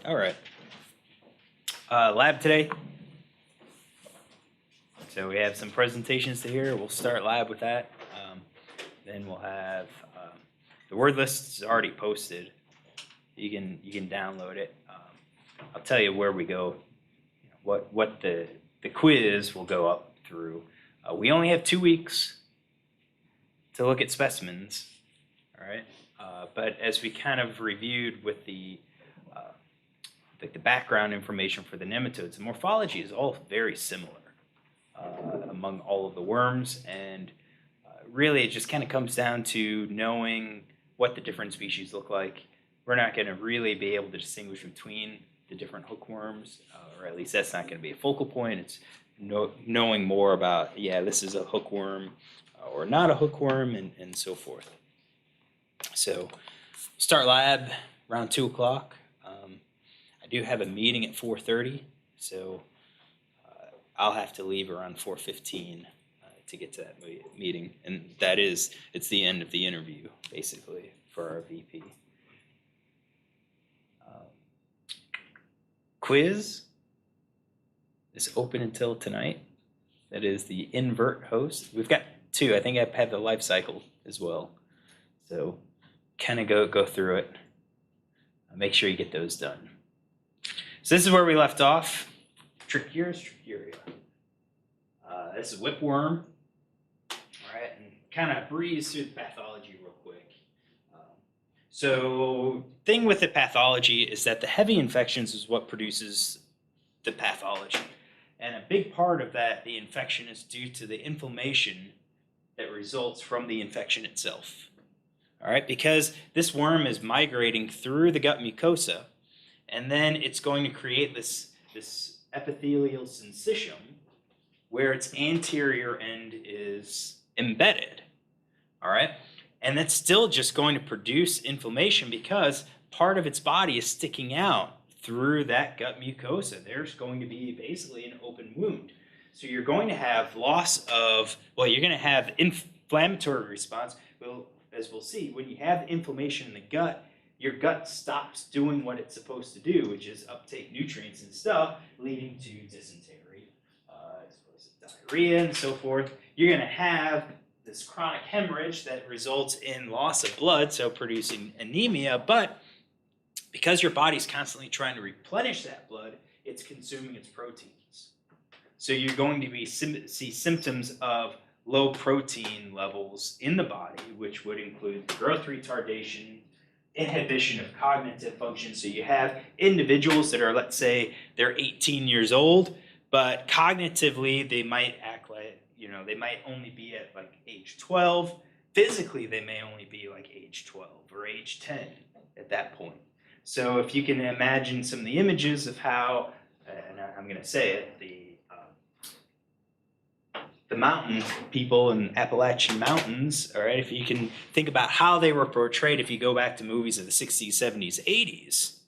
All right. Lab today. So we have some presentations to hear. We'll start lab with that. Then we'll have the word list is already posted. You can download it. I'll tell you where we go. What the quiz will go up through. We only have 2 weeks to look at specimens. All right. But as we kind of reviewed with the background information for the nematodes, the morphology is all very similar among all of the worms, and really it just kind of comes down to knowing what the different species look like. We're not going to really be able to distinguish between the different hookworms, or at least that's not going to be a focal point. It's knowing more about, yeah, this is a hookworm or not a hookworm, and so forth. So start lab around 2 o'clock. I do have a meeting at 4:30, so I'll have to leave around 4:15 to get to that meeting, and it's the end of the interview basically for our VP. Quiz is open until tonight. That is the invert host. We've got 2. I think I have the life cycle as well, so kind of go through it. Make sure you get those done. So this is where we left off. Trichuria. This is whipworm. All right, and kind of breeze through the pathology real quick. So thing with the pathology is that the heavy infections is what produces the pathology. And a big part of that, the infection, is due to the inflammation that results from the infection itself. All right, because this worm is migrating through the gut mucosa, and then it's going to create this epithelial syncytium where its anterior end is embedded. All right, and that's still just going to produce inflammation because part of its body is sticking out through that gut mucosa. There's going to be basically an open wound. So you're going to have loss of, you're going to have inflammatory response. Well, as we'll see, when you have inflammation in the gut, your gut stops doing what it's supposed to do, which is uptake nutrients and stuff, leading to dysentery, diarrhea, and so forth. You're going to have this chronic hemorrhage that results in loss of blood, so producing anemia, but because your body's constantly trying to replenish that blood, it's consuming its proteins. So you're going to see symptoms of low protein levels in the body, which would include growth retardation, inhibition of cognitive function. So you have individuals that are, let's say, they're 18 years old, but cognitively they might act like, they might only be at like age 12. Physically, they may only be like age 12 or age 10 at that point. So if you can imagine some of the images of how, and I'm going to say it, the mountain people in Appalachian Mountains, all right, if you can think about how they were portrayed, if you go back to movies of the 60s, 70s, 80s,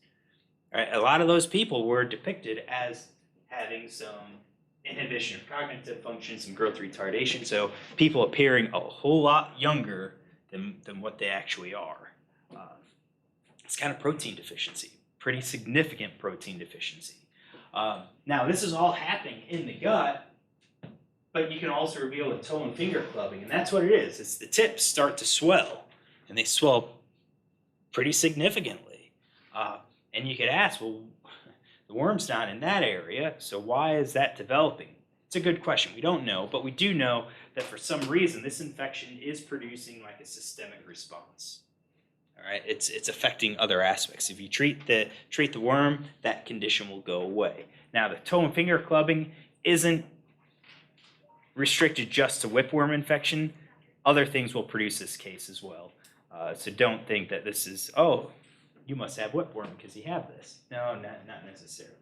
all right, a lot of those people were depicted as having some inhibition of cognitive function, some growth retardation, so people appearing a whole lot younger than what they actually are. It's kind of protein deficiency, pretty significant protein deficiency. Now, this is all happening in the gut, but you can also reveal a toe and finger clubbing, and that's what it is. It's the tips start to swell, and they swell pretty significantly. And you could ask, well, the worm's not in that area, so why is that developing? It's a good question. We don't know, but we do know that for some reason this infection is producing like a systemic response. All right, it's affecting other aspects. If you treat the worm, that condition will go away. Now, the toe and finger clubbing isn't restricted just to whipworm infection. Other things will produce this case as well. So don't think that this is, oh, you must have whipworm because you have this. No, not necessarily.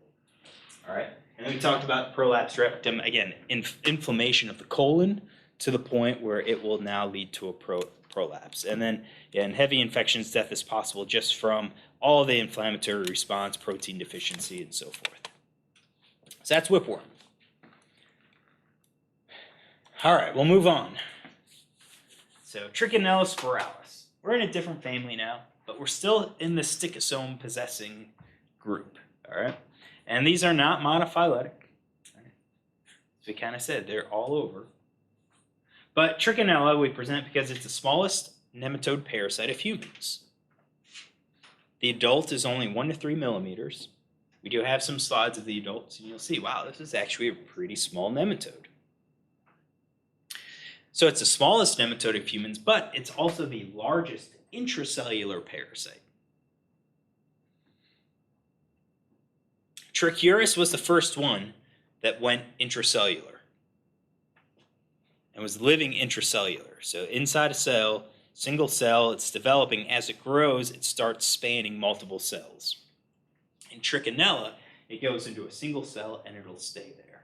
All right, and then we talked about prolapse rectum. Again, inflammation of the colon to the point where it will now lead to a prolapse. And then in heavy infections, death is possible just from all the inflammatory response, protein deficiency, and so forth. So that's whipworm. All right, we'll move on. So Trichinella spiralis. We're in a different family now, but we're still in the sticosome possessing group. All right, and these are not monophyletic. As we kind of said, they're all over. But Trichinella we present because it's the smallest nematode parasite of humans. The adult is only 1 to 3 millimeters. We do have some slides of the adults, and you'll see, wow, this is actually a pretty small nematode. So it's the smallest nematode of humans, but it's also the largest intracellular parasite. Trichinosis was the first one that went intracellular and was living intracellular. So inside a cell, single cell, it's developing. As it grows, it starts spanning multiple cells. In Trichinella, it goes into a single cell and it'll stay there.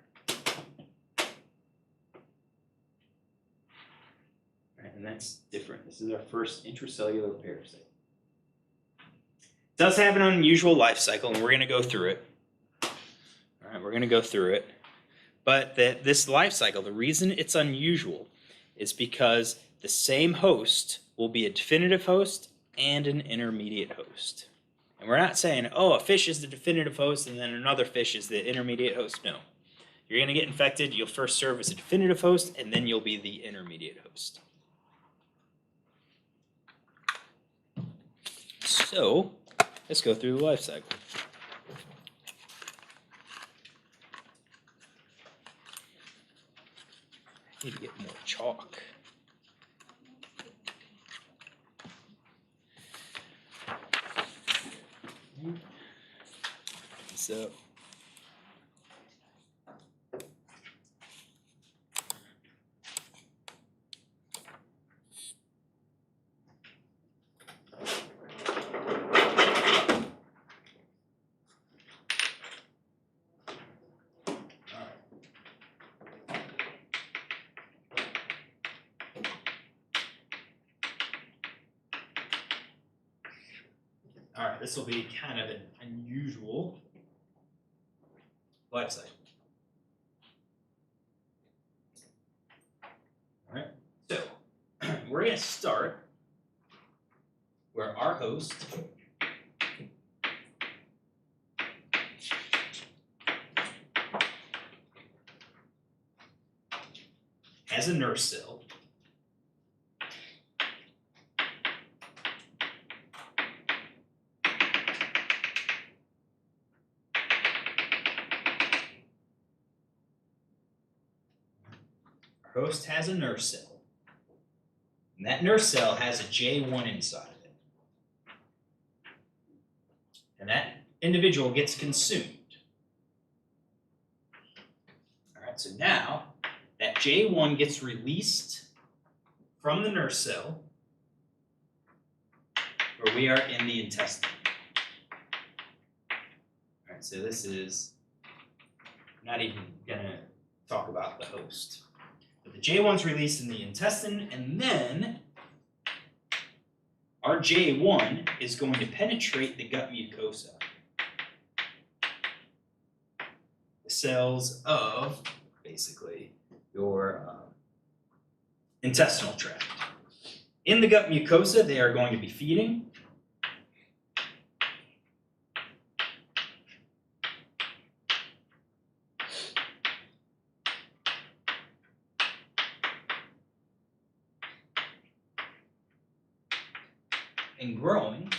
Right, and that's different. This is our first intracellular parasite. It does have an unusual life cycle, and we're going to go through it. All right, we're going to go through it. But this life cycle, the reason it's unusual is because the same host will be a definitive host and an intermediate host. And we're not saying, oh, a fish is the definitive host and then another fish is the intermediate host. No. You're going to get infected, you'll first serve as a definitive host, and then you'll be the intermediate host. So, let's go through the life cycle. I need to get more chalk. So, all right, this will be kind of an unusual life cycle. All right, so we're going to start where our host has a nurse cell. Host has a nurse cell, and that nurse cell has a J1 inside of it. And that individual gets consumed. All right, so now that J1 gets released from the nurse cell, where we are in the intestine. All right, so this is not even going to talk about the host. But the J1's released in the intestine, and then our J1 is going to penetrate the gut mucosa. The cells of, basically, your intestinal tract. In the gut mucosa, they are going to be feeding. And growing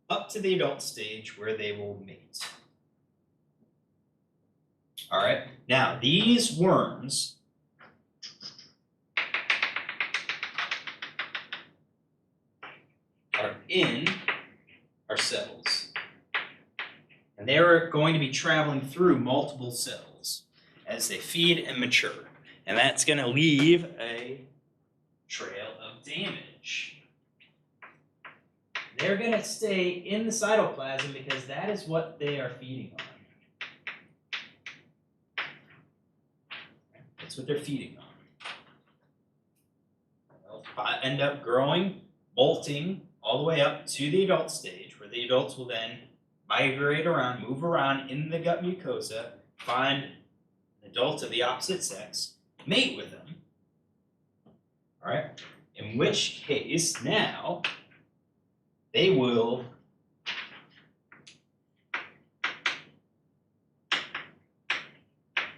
up to the adult stage where they will mate. All right, now these worms are in our cells, and they are going to be traveling through multiple cells as they feed and mature. And that's going to leave a trail of damage. They're going to stay in the cytoplasm because that is what they are feeding on. That's what they're feeding on. They'll end up growing, bolting all the way up to the adult stage, where the adults will then migrate around, move around in the gut mucosa, find an adult of the opposite sex, mate with them, all right? in which case now they will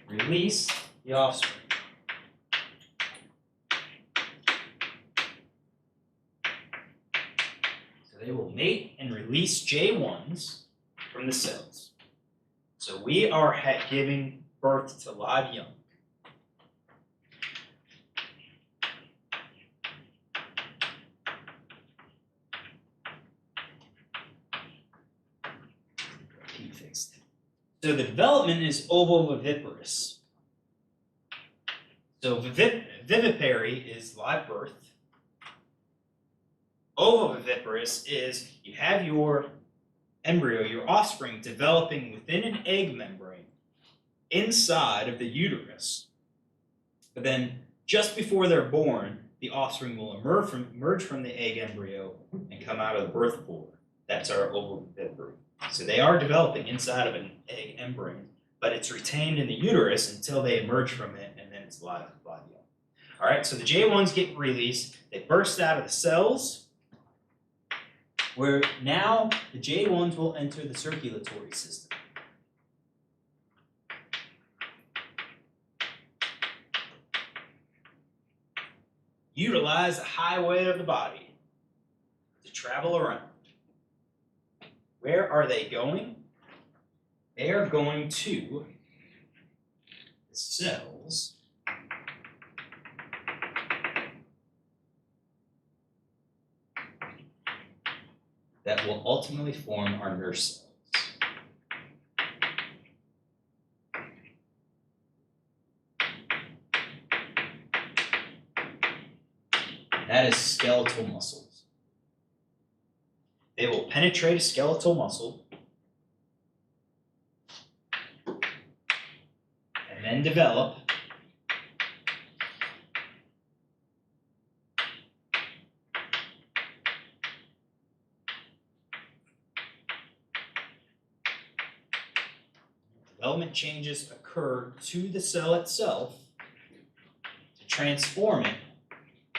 release the offspring. So they will mate and release J1s from the cells. So we are giving birth to live young. So the development is ovoviviparous. So vivipary is live birth. Ovoviviparous is you have your embryo, your offspring, developing within an egg membrane inside of the uterus. But then just before they're born, the offspring will emerge from the egg embryo and come out of the birth pool. That's our ovovivipary. So they are developing inside of an egg membrane, but it's retained in the uterus until they emerge from it, and then it's live young. All right, so the J1s get released. They burst out of the cells, where now the J1s will enter the circulatory system. Utilize the highway of the body to travel around. Where are they going? They are going to the cells that will ultimately form our nerve cells. That is skeletal muscles. They will penetrate a skeletal muscle and then develop development changes occur to the cell itself to transform it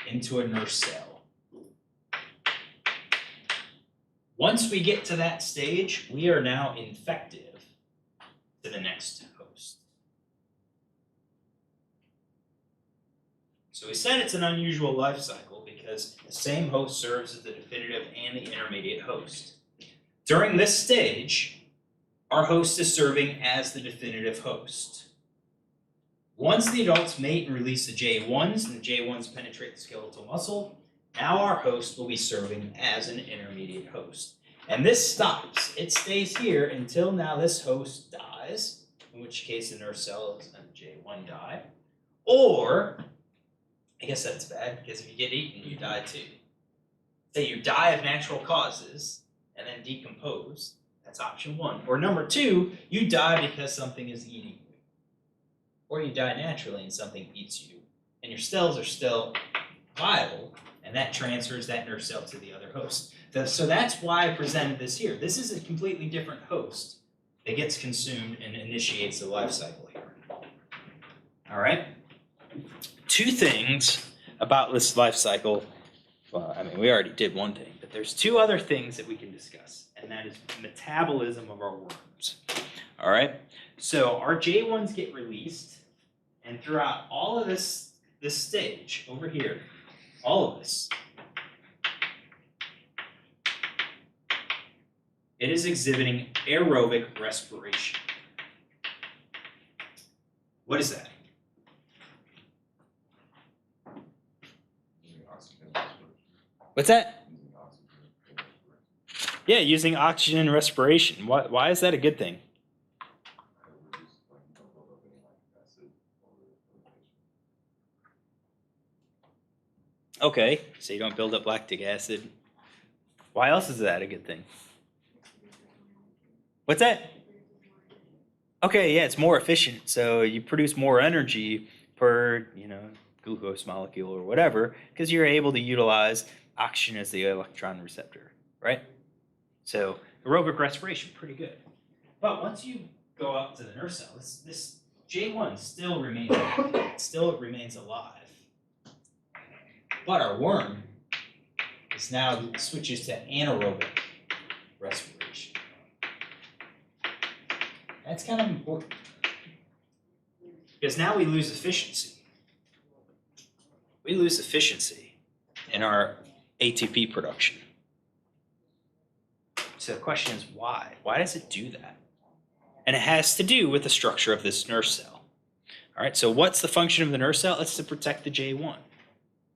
into a nurse cell. Once we get to that stage, we are now infective to the next host. So we said it's an unusual life cycle because the same host serves as the definitive and the intermediate host. During this stage, our host is serving as the definitive host. Once the adults mate and release the J1s, and the J1s penetrate the skeletal muscle, now our host will be serving as an intermediate host. And this stops. It stays here until now this host dies, in which case the nerve cells and the J1 die. Or, I guess that's bad, because if you get eaten, you die too. Say you die of natural causes and then decompose. That's option one. Or number two, you die because something is eating you. Or you die naturally and something eats you. And your cells are still viable, and that transfers that nerve cell to the other host. So that's why I presented this here. This is a completely different host that gets consumed and initiates the life cycle here. All right? Two things about this life cycle. Well, I mean, we already did one thing, but there's two other things that we can discuss, and that is metabolism of our worms. All right? So our J1s get released, and throughout all of this stage over here, all of this, it is exhibiting aerobic respiration. What is that? What's that? Yeah, using oxygen respiration. Why is that a good thing? Okay, so you don't build up lactic acid. Why else is that a good thing? What's that? Okay, yeah, it's more efficient. So you produce more energy per, glucose molecule or whatever, because you're able to utilize oxygen as the electron receptor, right? So aerobic respiration, pretty good. But once you go up to the nerve cell, this J1 still remains alive. But our worm is now switches to anaerobic respiration. That's kind of important because now we lose efficiency. We lose efficiency in our ATP production. So the question is why? Why does it do that? And it has to do with the structure of this nurse cell. All right, so what's the function of the nurse cell? It's to protect the J1.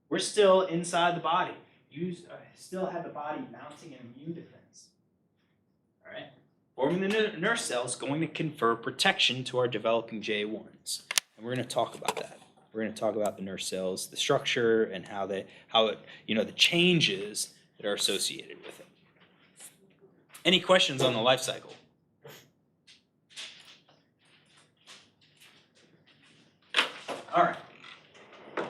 We're still inside the body. You still have the body mounting an immune defense. All right, forming the nurse cell is going to confer protection to our developing J1s. And we're going to talk about that. We're going to talk about the nurse cells, the structure, and how it, the changes that are associated with it. Any questions on the life cycle? All right. So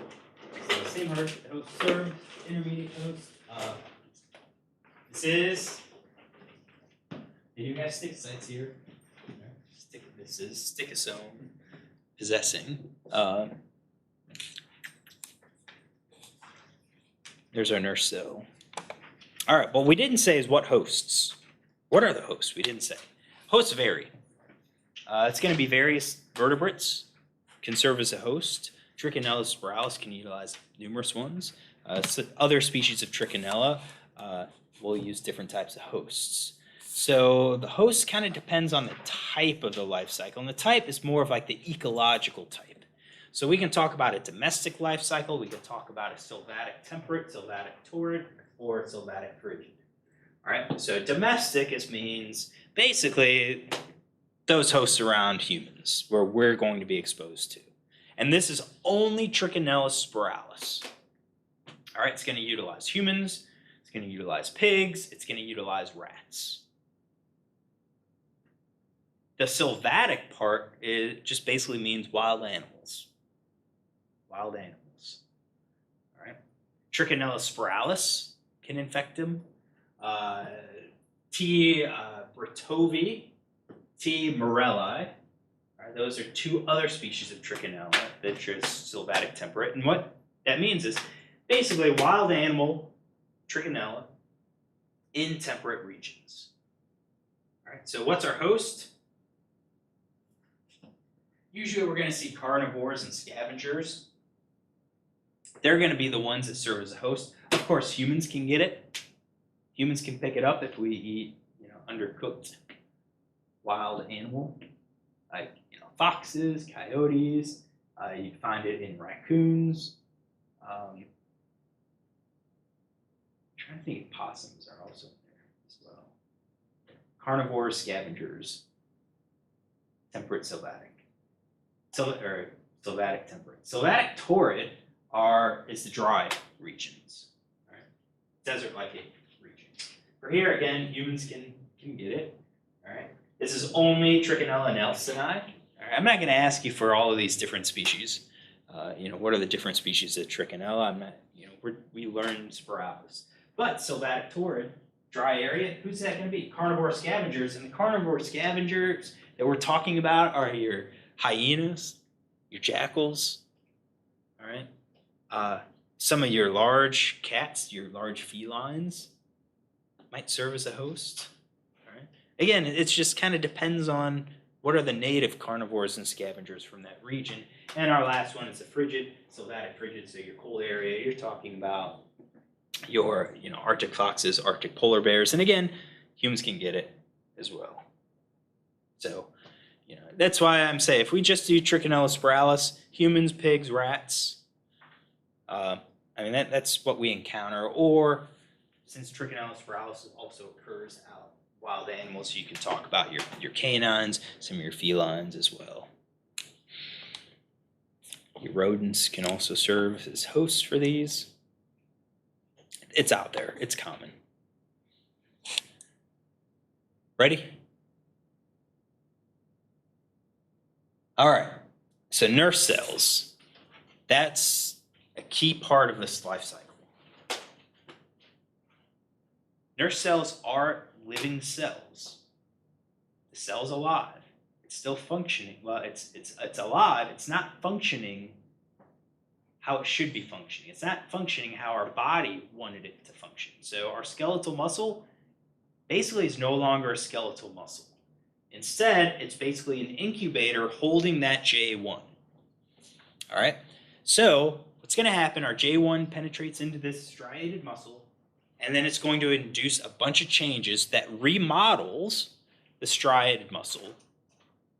the same host served, intermediate host. This is. Do you guys stick sites here? This is sticosome possessing. There's our nurse cell. All right, what we didn't say is what hosts. What are the hosts? We didn't say. Hosts vary. It's going to be various vertebrates can serve as a host. Trichinella spiralis can utilize numerous ones. So other species of Trichinella will use different types of hosts. So the host kind of depends on the type of the life cycle, and the type is more of like the ecological type. So we can talk about a domestic life cycle, we can talk about a sylvatic temperate, sylvatic torrid, or sylvatic frigid. All right, so domestic means basically those hosts around humans where we're going to be exposed to. And this is only Trichinella spiralis. All right, it's going to utilize humans, it's going to utilize pigs, it's going to utilize rats. The sylvatic part just basically means wild animals. Wild animals. All right. Trichinella spiralis can infect them. T. britovi, T. morelli. All right, those are two other species of Trichinella that are sylvatic temperate. And what that means is basically wild animal Trichinella in temperate regions. All right, so what's our host? Usually we're going to see carnivores and scavengers. They're going to be the ones that serve as a host. Of course, humans can get it. Humans can pick it up if we eat, undercooked wild animal, like foxes, coyotes. You find it in raccoons. I'm trying to think if possums are also in there as well. Carnivores, scavengers, temperate, sylvatic. Sylvatic temperate. Sylvatic torrid is the dry regions, right? Desert-like regions. For here again, humans can get it. All right. This is only Trichinella nelsoni. All right. I'm not going to ask you for all of these different species. What are the different species of Trichinella? I'm not. We learned spiralis, but sylvatic torrid, dry area. Who's that going to be? Carnivore scavengers, and the carnivore scavengers that we're talking about are your hyenas, your jackals, all right? Some of your large cats, your large felines might serve as a host, all right? Again, it just kind of depends on what are the native carnivores and scavengers from that region. And our last one is the frigid, sylvatic frigid, so your cold area, you're talking about your Arctic foxes, Arctic polar bears, and again, humans can get it as well. So, that's why I'm saying if we just do Trichinella spiralis, humans, pigs, rats, that's what we encounter. Or since Trichinella spiralis also occurs out wild animals, you can talk about your canines, some of your felines as well. Your rodents can also serve as hosts for these. It's out there. It's common. Ready? All right, so nurse cells, that's a key part of this life cycle. Nurse cells are living cells. The cell's alive. It's still functioning. Well, it's alive. It's not functioning how it should be functioning. It's not functioning how our body wanted it to function. So our skeletal muscle basically is no longer a skeletal muscle. Instead, it's basically an incubator holding that J1. All right, so what's going to happen, our J1 penetrates into this striated muscle, and then it's going to induce a bunch of changes that remodels the striated muscle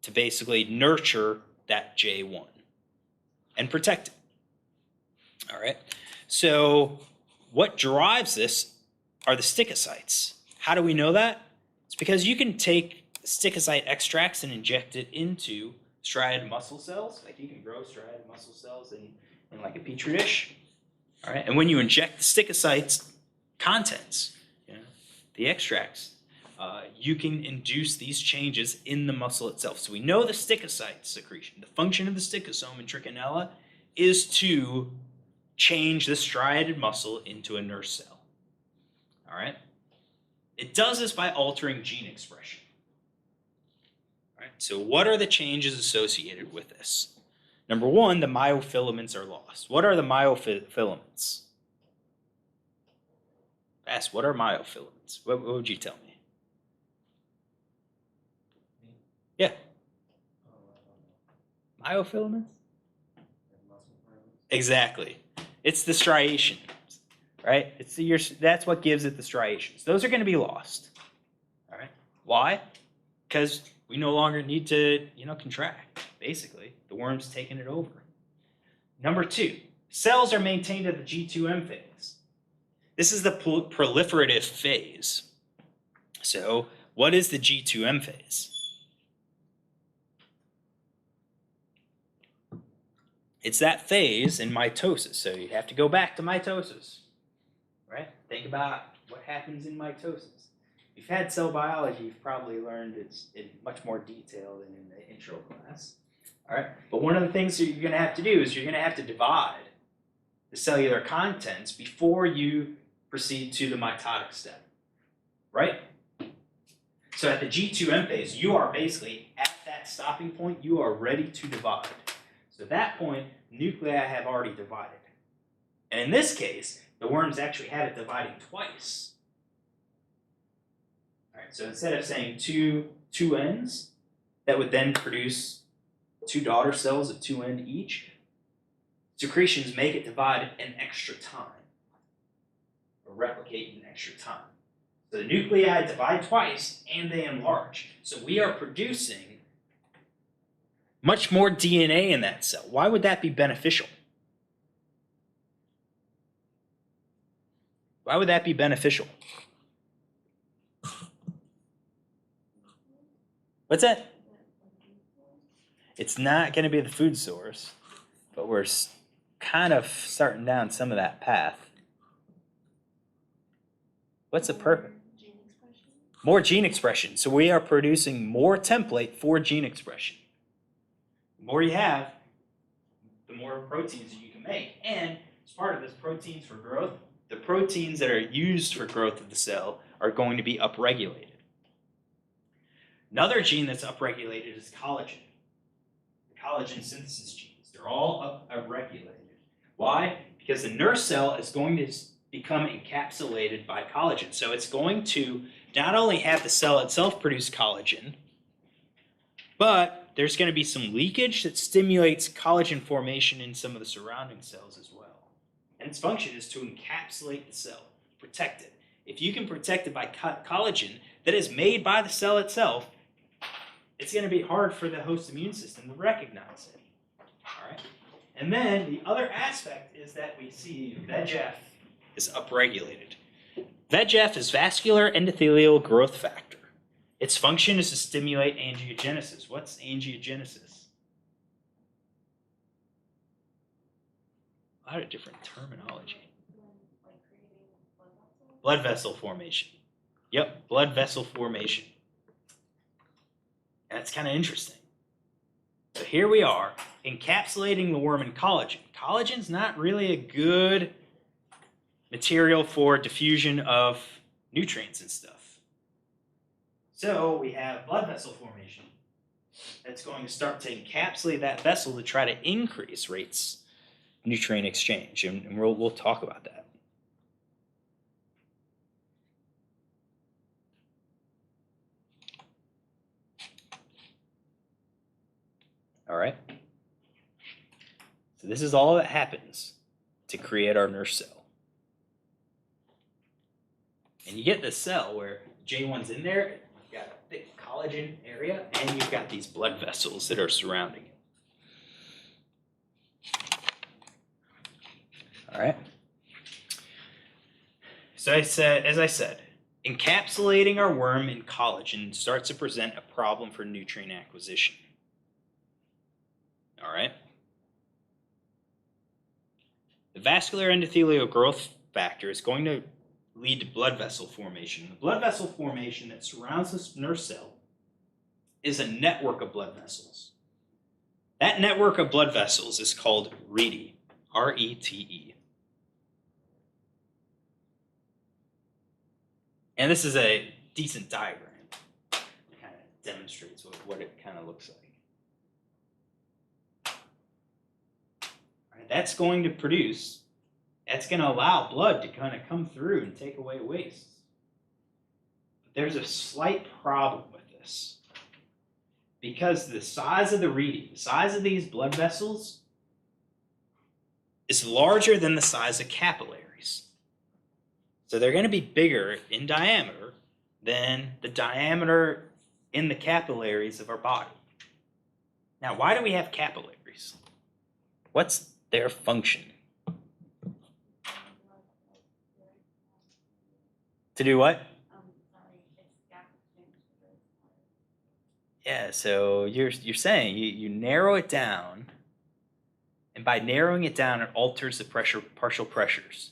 to basically nurture that J1 and protect it. All right, so what drives this are the stichocytes. How do we know that? It's because you can take stichocyte extracts and inject it into striated muscle cells. Like you can grow striated muscle cells in like a petri dish. All right, and when you inject the stichocytes contents, the extracts, you can induce these changes in the muscle itself. So we know the stichocyte secretion. The function of the stichosome in Trichinella is to change the striated muscle into a nurse cell. All right, it does this by altering gene expression. All right, so what are the changes associated with this? Number one, the myofilaments are lost. What are the myofilaments? Ask, what are myofilaments? What would you tell me? Yeah. Myofilaments? Exactly. It's the striations, right? That's what gives it the striations. Those are going to be lost. All right. Why? Because we no longer need to, contract. Basically, the worm's taking it over. Number two, cells are maintained at the G2m phase. This is the proliferative phase. So, what is the G2m phase? It's that phase in mitosis. So you have to go back to mitosis, right? Think about what happens in mitosis. If you've had cell biology, you've probably learned it's in much more detail than in the intro class. All right, but one of the things that you're going to have to do is you're going to have to divide the cellular contents before you proceed to the mitotic step, right? So at the G2m phase, you are basically at that stopping point. You are ready to divide. So at that point, nuclei have already divided. And in this case, the worms actually have it dividing twice. All right, so instead of saying two ends, that would then produce two daughter cells of 2 end each. Secretions make it divide an extra time, or replicate in extra time. So the nuclei divide twice, and they enlarge. So we are producing much more DNA in that cell. Why would that be beneficial? Why would that be beneficial? What's that? It's not going to be the food source, but we're kind of starting down some of that path. What's the purpose? More gene expression. So we are producing more template for gene expression. The more you have, the more proteins that you can make. And as part of this proteins for growth, the proteins that are used for growth of the cell are going to be upregulated. Another gene that's upregulated is collagen. The collagen synthesis genes. They're all upregulated. Why? Because the nurse cell is going to become encapsulated by collagen. So it's going to not only have the cell itself produce collagen, but there's going to be some leakage that stimulates collagen formation in some of the surrounding cells as well. And its function is to encapsulate the cell, protect it. If you can protect it by collagen that is made by the cell itself, it's going to be hard for the host immune system to recognize it. All right? And then the other aspect is that we see VEGF is upregulated. VEGF is vascular endothelial growth factor. Its function is to stimulate angiogenesis. What's angiogenesis? A lot of different terminology. Blood vessel formation. Yep, blood vessel formation. And that's kind of interesting. So here we are, encapsulating the worm in collagen. Collagen's not really a good material for diffusion of nutrients and stuff. So we have blood vessel formation that's going to start to encapsulate that vessel to try to increase rates nutrient exchange, and we'll talk about that. All right. So this is all that happens to create our nurse cell. And you get this cell where J1's in there, you've got a thick collagen area, and you've got these blood vessels that are surrounding it. All right. So as I said, encapsulating our worm in collagen starts to present a problem for nutrient acquisition. All right. The vascular endothelial growth factor is going to lead to blood vessel formation. The blood vessel formation that surrounds this nurse cell is a network of blood vessels. That network of blood vessels is called rete, R-E-T-E. And this is a decent diagram. It kind of demonstrates what it kind of looks like. All right, that's going to allow blood to kind of come through and take away waste. But there's a slight problem with this. Because the size of the rete, the size of these blood vessels, is larger than the size of capillaries. So they're going to be bigger in diameter than the diameter in the capillaries of our body. Now, why do we have capillaries? What's their function? To do what? Yeah, so you're saying you narrow it down, and by narrowing it down, it alters the partial pressures,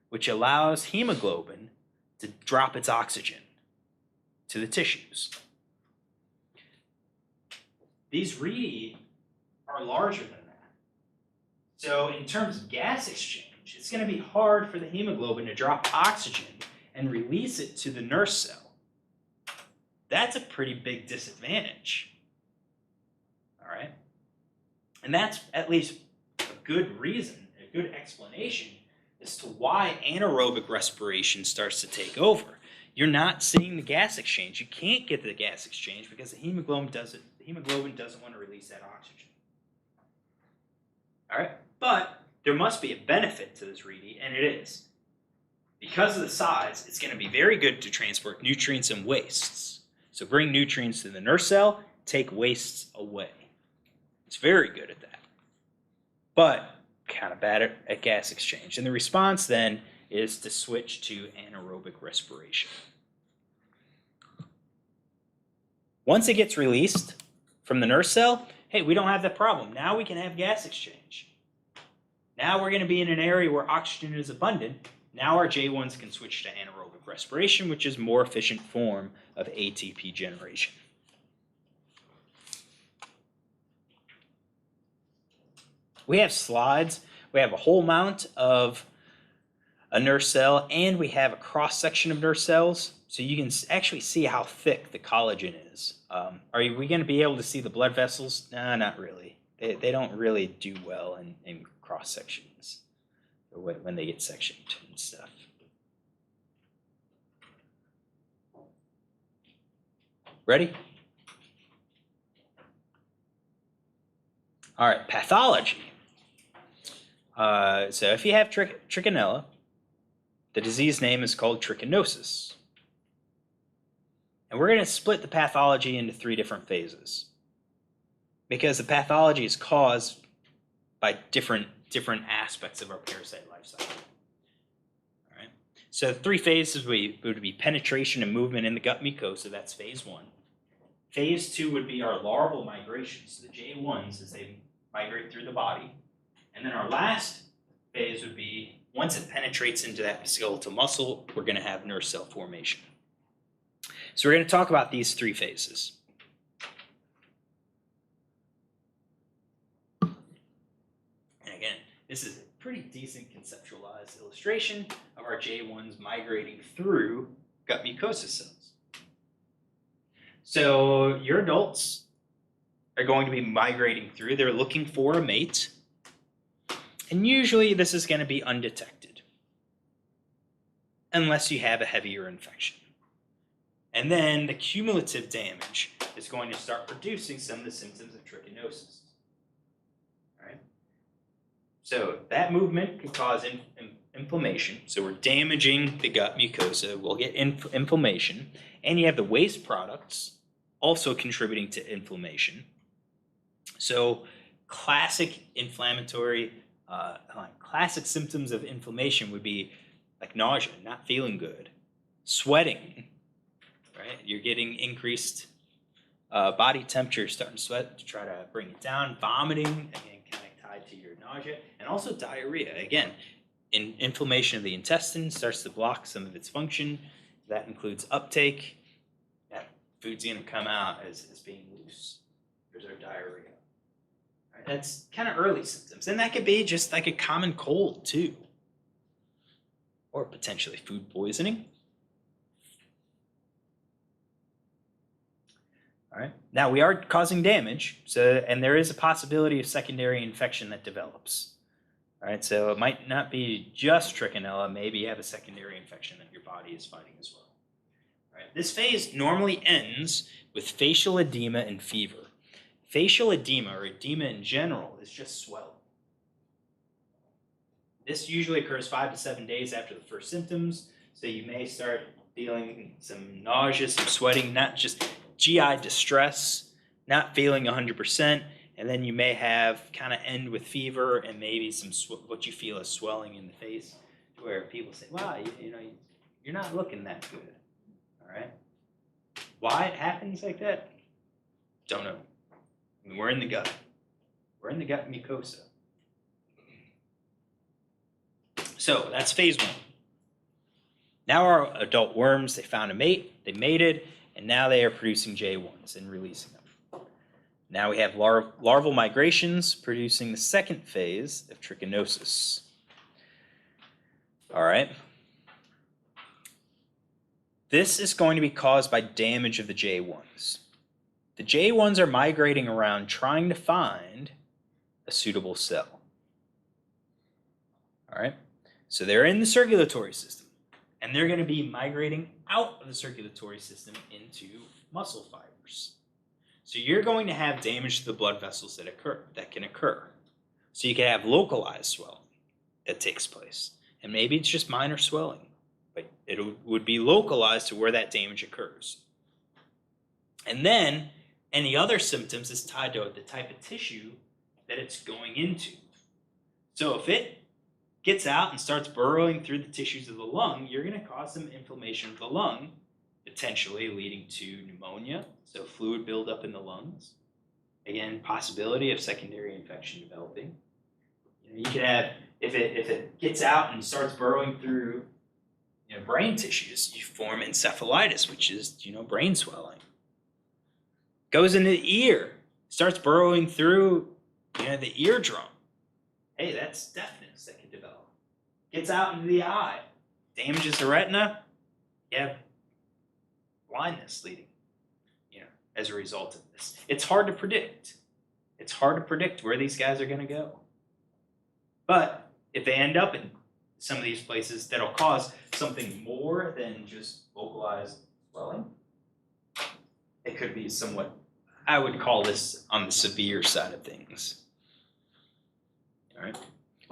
which allows hemoglobin to drop its oxygen to the tissues. These rete are larger than that. So in terms of gas exchange, it's going to be hard for the hemoglobin to drop oxygen and release it to the nurse cell. That's a pretty big disadvantage. All right? And that's at least a good reason, a good explanation as to why anaerobic respiration starts to take over. You're not seeing the gas exchange. You can't get the gas exchange because the hemoglobin doesn't want to release that oxygen. All right? But there must be a benefit to this rete, and it is. Because of the size, it's going to be very good to transport nutrients and wastes. So bring nutrients to the nurse cell, take wastes away. It's very good at that. But kind of bad at gas exchange. And the response then is to switch to anaerobic respiration. Once it gets released from the nurse cell, hey, we don't have that problem. Now we can have gas exchange. Now we're going to be in an area where oxygen is abundant. Now our J1s can switch to anaerobic respiration, which is a more efficient form of ATP generation. We have slides. We have a whole mount of a nurse cell, and we have a cross-section of nurse cells, so you can actually see how thick the collagen is. Are we going to be able to see the blood vessels? No, not really. They don't really do well in cross-sections when they get sectioned and stuff. Ready? All right, pathology. So if you have Trichinella, the disease name is called Trichinosis. And we're going to split the pathology into 3 different phases, because the pathology is caused by different aspects of our parasite life cycle. All right. So 3 phases would be penetration and movement in the gut mucosa. That's phase 1. Phase 2 would be our larval migrations, the J1s, as they migrate through the body. And then our last phase would be, once it penetrates into that skeletal muscle, we're going to have nurse cell formation. So we're going to talk about these 3 phases. And again, this is a pretty decent conceptualized illustration of our J1s migrating through gut mucosa cells. So your adults are going to be migrating through. They're looking for a mate. And usually this is going to be undetected unless you have a heavier infection. And then the cumulative damage is going to start producing some of the symptoms of trichinosis. All right? So that movement could cause inflammation. So we're damaging the gut mucosa. We'll get inflammation. And you have the waste products also contributing to inflammation. So classic classic symptoms of inflammation would be like nausea, not feeling good, sweating, right? You're getting increased body temperature, starting to sweat to try to bring it down, vomiting, again, kind of tied to your nausea, and also diarrhea. Again, inflammation of the intestine starts to block some of its function. That includes uptake. That food's going to come out as being loose. There's our diarrhea. Right? That's kind of early symptoms. And that could be just like a common cold, too. Or potentially food poisoning. All right. Now, we are causing damage, and there is a possibility of secondary infection that develops. All right, so it might not be just Trichinella. Maybe you have a secondary infection that your body is fighting as well. All right, this phase normally ends with facial edema and fever. Facial edema, or edema in general, is just swelling. This usually occurs 5 to 7 days after the first symptoms, so you may start feeling some nausea, some sweating, not just GI distress, not feeling 100%, and then you may have kind of end with fever and maybe some what you feel is swelling in the face, where people say, "Wow, you're not looking that good." All right, why it happens like that? Don't know. I mean, we're in the gut. We're in the gut mucosa. So that's phase 1. Now our adult worms, they found a mate, they mated, and now they are producing J1s and releasing them. Now we have larval migrations producing the second phase of trichinosis. All right. This is going to be caused by damage of the J1s. The J1s are migrating around trying to find a suitable cell. All right. So they're in the circulatory system, and they're going to be migrating out of the circulatory system into muscle fibers. So you're going to have damage to the blood vessels that can occur. So you can have localized swelling that takes place, and maybe it's just minor swelling, but it would be localized to where that damage occurs. And then any other symptoms is tied to the type of tissue that it's going into. So if it gets out and starts burrowing through the tissues of the lung, you're going to cause some inflammation of the lung, potentially leading to pneumonia, so fluid buildup in the lungs. Again, possibility of secondary infection developing. You could have, if it gets out and starts burrowing through brain tissues, you form encephalitis, which is brain swelling. Goes into the ear, starts burrowing through the eardrum. Hey, that's deafness that can develop. Gets out into the eye, damages the retina, you have blindness leading, as a result of this. It's hard to predict. It's hard to predict where these guys are going to go. But if they end up in some of these places, that'll cause something more than just localized swelling. It could be somewhat, I would call this on the severe side of things. All right.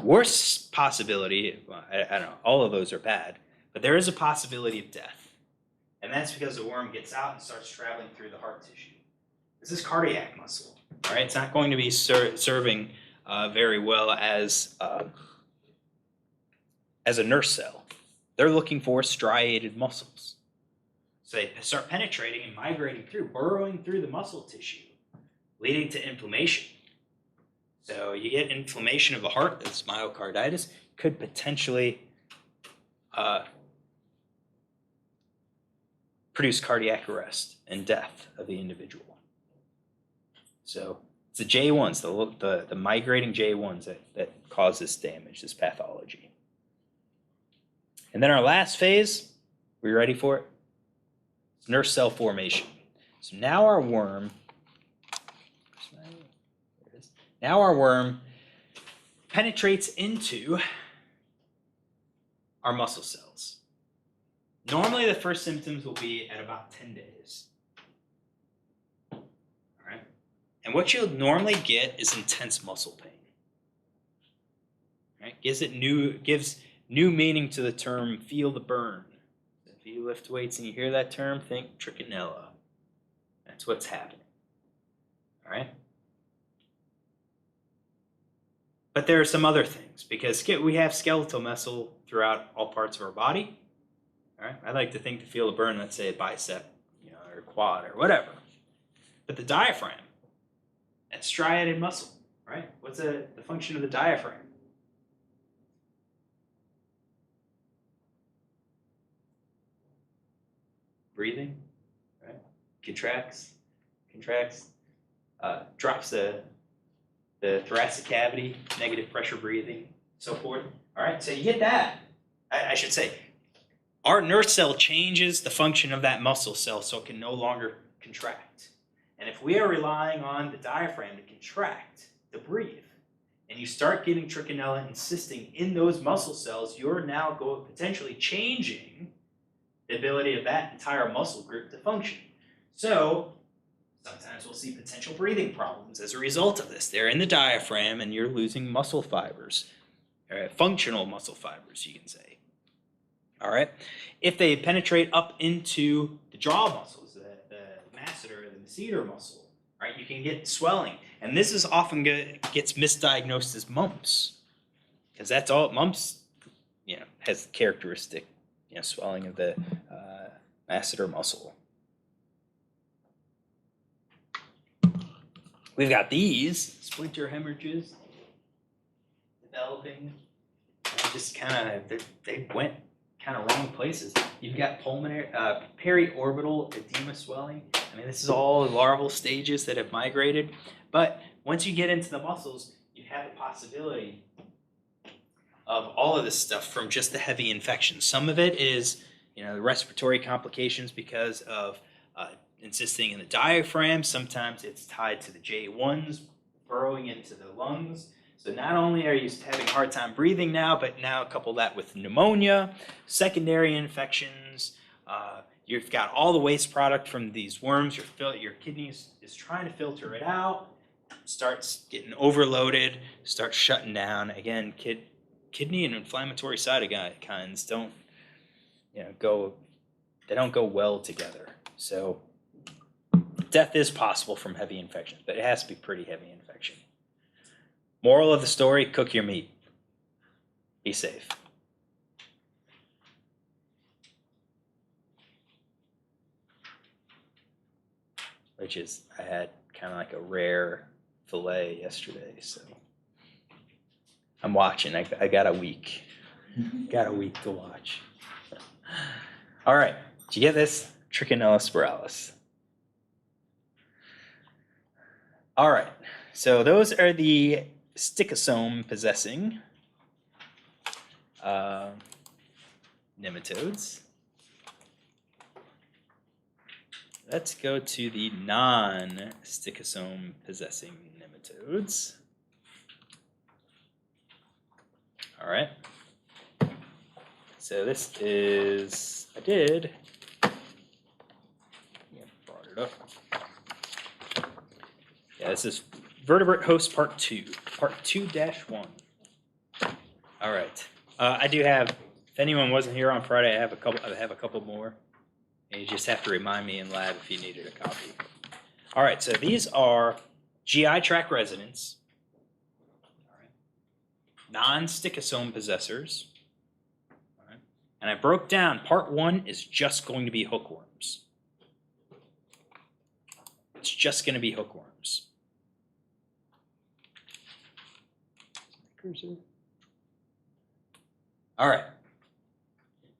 Worst possibility, I don't know, all of those are bad, but there is a possibility of death. And that's because the worm gets out and starts traveling through the heart tissue. This is cardiac muscle. All right, it's not going to be serving very well as a nurse cell. They're looking for striated muscles. So they start penetrating and migrating through, burrowing through the muscle tissue, leading to inflammation. So you get inflammation of the heart, that's myocarditis, could potentially produce cardiac arrest and death of the individual. So it's the J1s, the migrating J1s that cause this damage, this pathology. And then our last phase, we ready for it? It's nurse cell formation. So now our worm penetrates into our muscle cells. Normally, the first symptoms will be at about 10 days. All right? And what you'll normally get is intense muscle pain. Right? Gives new meaning to the term feel the burn. If you lift weights and you hear that term, think Trichinella. That's what's happening. All right? But there are some other things, because we have skeletal muscle throughout all parts of our body. All right? I like to think to feel the burn, let's say a bicep, or quad or whatever. But the diaphragm, that's striated muscle, right? What's the function of the diaphragm? Breathing, right? Contracts, drops the thoracic cavity, negative pressure breathing, so forth. All right, so you get that. I should say, our nerve cell changes the function of that muscle cell so it can no longer contract. And if we are relying on the diaphragm to contract, to breathe, and you start getting Trichinella insisting in those muscle cells, you're now potentially changing the ability of that entire muscle group to function. So sometimes we'll see potential breathing problems as a result of this. They're in the diaphragm and you're losing muscle fibers, functional muscle fibers, you can say. All right. If they penetrate up into the jaw muscles, the masseter, the masseter muscle, right, you can get swelling. And this is often gets misdiagnosed as mumps, because that's all mumps, has characteristic, swelling of the masseter muscle. We've got these splinter hemorrhages developing. Just they went kind of wrong places. You've got pulmonary, periorbital edema swelling. I mean, this is all larval stages that have migrated. But once you get into the muscles, you have the possibility of all of this stuff from just the heavy infection. Some of it is, the respiratory complications because of insisting in the diaphragm. Sometimes it's tied to the J1s burrowing into the lungs. So not only are you having a hard time breathing now, but now couple that with pneumonia, secondary infections. You've got all the waste product from these worms. Your kidneys is trying to filter it out, starts getting overloaded, starts shutting down. Again, kidney and inflammatory cytokines don't go well together. So death is possible from heavy infections, but it has to be pretty heavy infection. Moral of the story, cook your meat. Be safe. Which is, I had kind of like a rare fillet yesterday, so I'm watching. I got a week. Got a week to watch. All right, did you get this? Trichinella spiralis. All right, so those are the stichosome possessing nematodes. Let's go to the non-stichosome possessing nematodes. All right. So this is, I brought it up. Yeah, this is vertebrate host part 2, part 2-1. All right. I do have, if anyone wasn't here on Friday, I have a couple more. And you just have to remind me in lab if you needed a copy. All right, so these are GI tract residents, non-stichosome possessors. All right. And I broke down, part 1 is just going to be hookworms. It's just going to be hookworms. All right.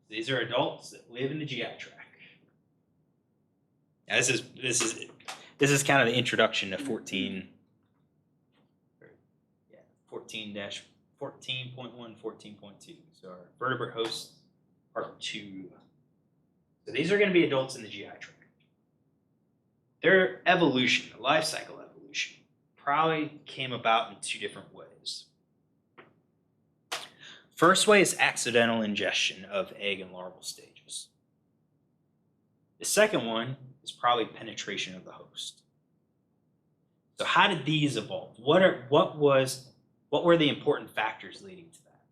These are adults that live in the GI tract. Now this is kind of the introduction to 14-14.1, 14.2. So our vertebrate host part 2. So these are going to be adults in the GI tract. Their evolution, the life cycle evolution, probably came about in 2 different ways. First way is accidental ingestion of egg and larval stages. The second one is probably penetration of the host. So how did these evolve? What were the important factors leading to that?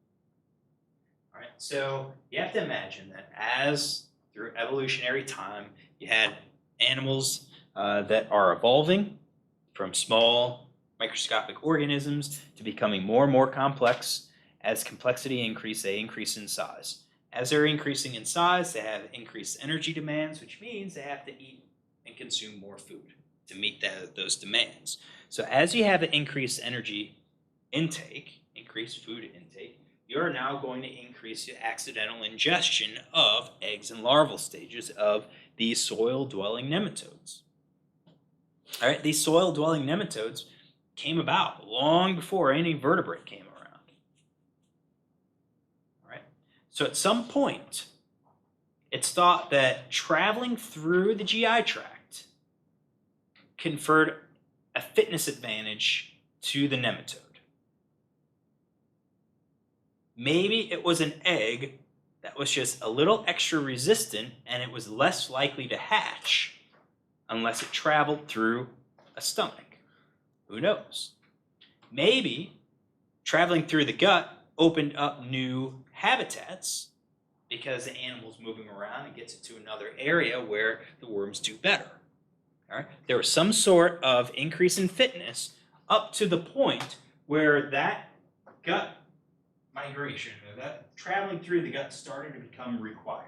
All right, so you have to imagine that as through evolutionary time, you had animals that are evolving from small microscopic organisms to becoming more and more complex. As complexity increases, they increase in size. As they're increasing in size, they have increased energy demands, which means they have to eat and consume more food to meet those demands. So as you have an increased energy intake, increased food intake, you're now going to increase the accidental ingestion of eggs and larval stages of these soil-dwelling nematodes. All right, these soil-dwelling nematodes came about long before any vertebrate came around. All right, so at some point, it's thought that traveling through the GI tract conferred a fitness advantage to the nematode. Maybe it was an egg that was just a little extra resistant and it was less likely to hatch unless it traveled through a stomach. Who knows? Maybe traveling through the gut opened up new habitats because the animal's moving around and gets it to another area where the worms do better. All right? There was some sort of increase in fitness up to the point where that gut migration, or that traveling through the gut started to become required.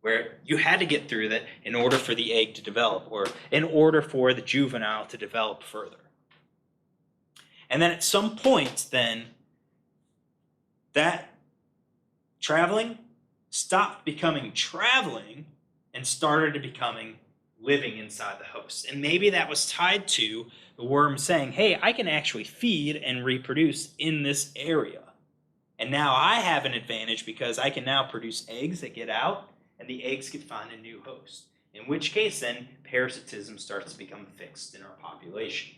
Where you had to get through that in order for the egg to develop or in order for the juvenile to develop further. And then at some point then, that traveling stopped becoming traveling and started to becoming living inside the host. And maybe that was tied to the worm saying, hey, I can actually feed and reproduce in this area. And now I have an advantage because I can now produce eggs that get out and the eggs could find a new host. In which case then parasitism starts to become fixed in our population.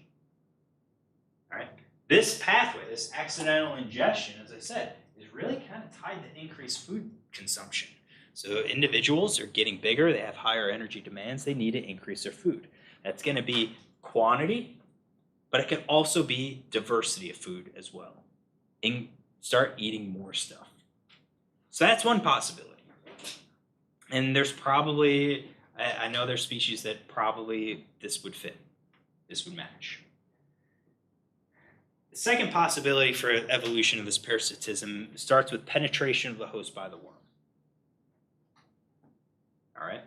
All right? This pathway, this accidental ingestion, as I said, is really kind of tied to increased food consumption. So individuals are getting bigger, they have higher energy demands, they need to increase their food. That's going to be quantity, but it can also be diversity of food as well. Start eating more stuff. So that's one possibility. And there's probably, I know there's species that probably this would fit, this would match. The second possibility for evolution of this parasitism starts with penetration of the host by the worm. All right?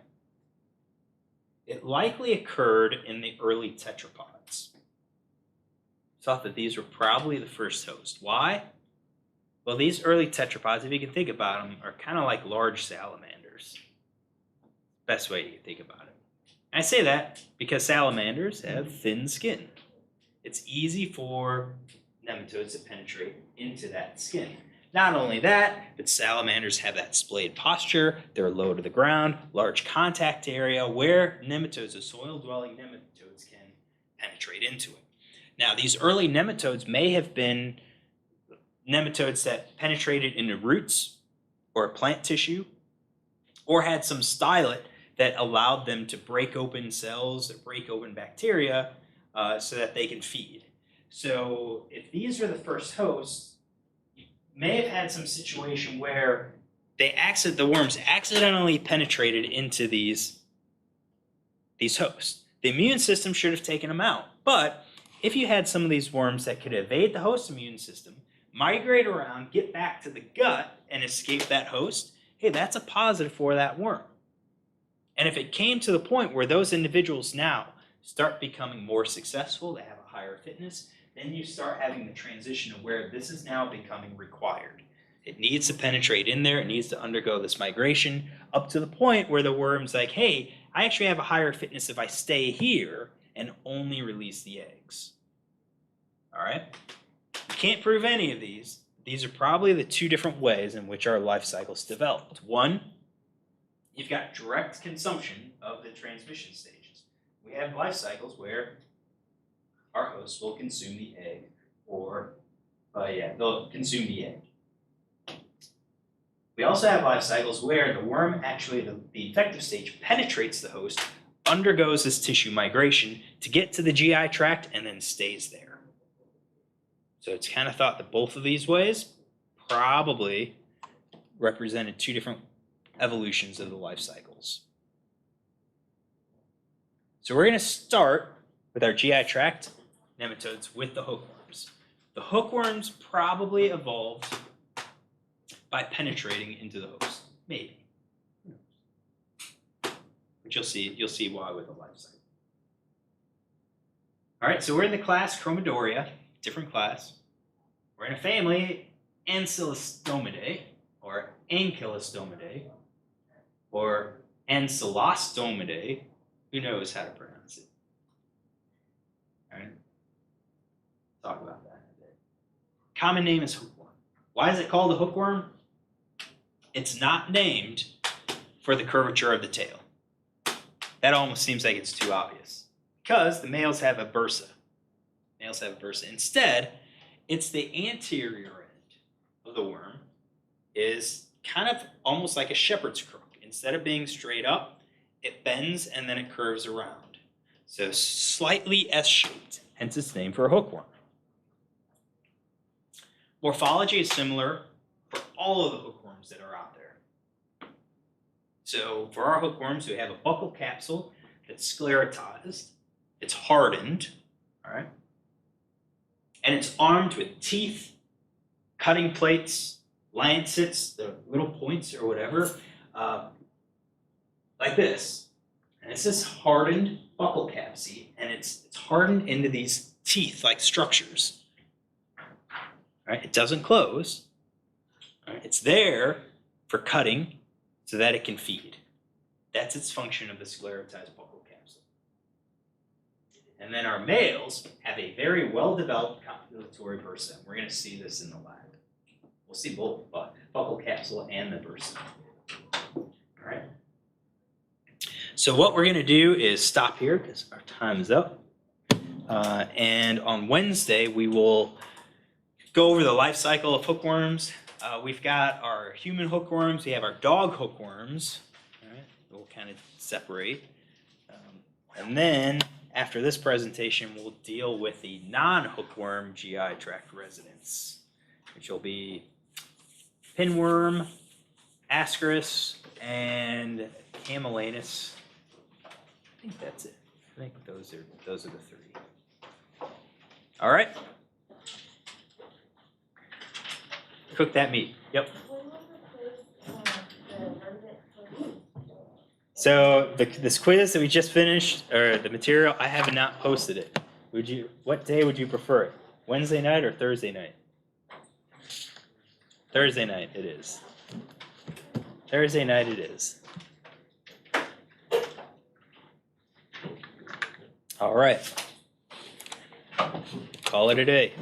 It likely occurred in the early tetrapods. Thought that these were probably the first host. Why? Well, these early tetrapods, if you can think about them, are kind of like large salamanders. Best way you can think about it. And I say that because salamanders have thin skin. It's easy for nematodes to penetrate into that skin. Not only that, but salamanders have that splayed posture, they're low to the ground, large contact area where nematodes, the soil-dwelling nematodes, can penetrate into it. Now, these early nematodes may have been nematodes that penetrated into roots or plant tissue or had some stylet that allowed them to break open cells or break open bacteria so that they can feed. So if these are the first hosts, you may have had some situation where the worms accidentally penetrated into these hosts. The immune system should have taken them out. But if you had some of these worms that could evade the host immune system, migrate around, get back to the gut, and escape that host, hey, that's a positive for that worm. And if it came to the point where those individuals now start becoming more successful, they have a higher fitness, then you start having the transition of where this is now becoming required. It needs to penetrate in there, it needs to undergo this migration up to the point where the worm's like, hey, I actually have a higher fitness if I stay here and only release the eggs. All right? You can't prove any of these. These are probably the two different ways in which our life cycles developed. One, you've got direct consumption of the transmission stages. We have life cycles where our host will consume the egg, or they'll consume the egg. We also have life cycles where the worm actually, the infective stage, penetrates the host, undergoes this tissue migration to get to the GI tract, and then stays there. So it's kind of thought that both of these ways probably represented two different evolutions of the life cycles. So we're going to start with our GI tract nematodes with the hookworms. The hookworms probably evolved by penetrating into the host, maybe. But you'll see why with the life cycle. All right, so we're in the class Chromadoria, different class. We're in a family Ancylostomidea, or Ankylostomidae, or Ancylostomidae. Who knows how to pronounce it? All right, talk about that in a bit. Common name is hookworm. Why is it called a hookworm? It's not named for the curvature of the tail. That almost seems like it's too obvious, because the males have a bursa. Instead, it's the anterior end of the worm is kind of almost like a shepherd's crook. Instead of being straight up, it bends and then it curves around. So slightly S-shaped, hence its name for a hookworm. Morphology is similar for all of the hookworms that are out there. So for our hookworms, we have a buccal capsule that's sclerotized, it's hardened, all right? And it's armed with teeth, cutting plates, lancets, the little points or whatever, like this. And it's this hardened buccal capsule, and it's hardened into these teeth-like structures. All right? It doesn't close. All right? It's there for cutting so that it can feed. That's its function of the sclerotized buccal capsule. And then our males have a very well-developed copulatory bursa. We're going to see this in the lab. We'll see both buccal capsule and the bursa. All right. So what we're going to do is stop here because our time is up. And on Wednesday, we will go over the life cycle of hookworms. We've got our human hookworms. We have our dog hookworms. All right. We'll kind of separate. And then after this presentation, we'll deal with the non-hookworm GI tract residents, which will be pinworm, ascaris, and camellanus. I think that's it. I think those are the three. All right. Cook that meat. Yep. So this quiz that we just finished, or the material, I have not posted it. What day would you prefer it? Wednesday night or Thursday night? Thursday night it is. Thursday night it is. All right. Call it a day.